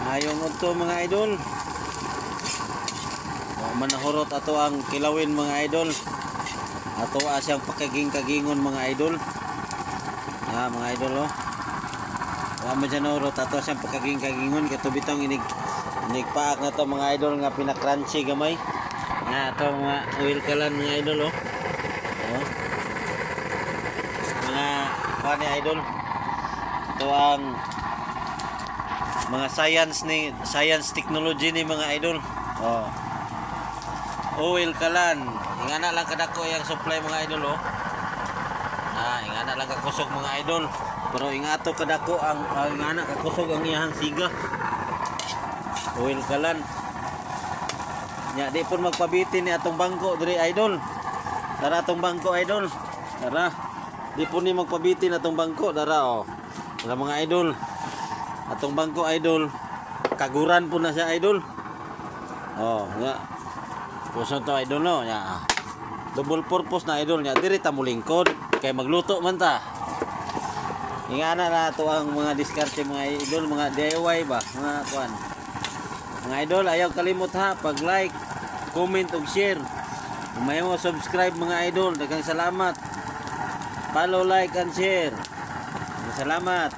Ayong udto mga idol. Manahurot ato ang kilawin mga idol. Ato siyang pakaging-kagingon mga idol. Mga idol oh. Wa man siya nahurot ato siyang pakaging-kagingon katubitong inigpaak na to mga idol nga pinakrunchy gamay. Ato mga oil kalan mga idol oh. Mga funny idol. Ito ang mga science technology ni mga idol. Oil kalan. Ingana lang kadako yang supply mga idol oh. Ingana lang kakusog mga idol. Pero ingato kadako ang ingana kakusog ang iyang siga. Oil kalan. Nya di pun magpabitin ni atong bangko diri idol. Dara atong bangko idol. Dara. Di pun ni magpabitin atong bangko dara oh. Dara mga idol. Atong bangko idol. Kaguran po na siya idol. Nga. Puso to idol no nya. Double purpose na idol nya. Diri ta mo lingkod kay magluto man ta. Ingana na to ang mga diskarte mga idol, mga DIY ba, mga kuan. Mga idol, ayaw kalimot ha pag-like, comment ug share. Kung may mo subscribe mga idol, daghang salamat. Follow, like and share. Salamat.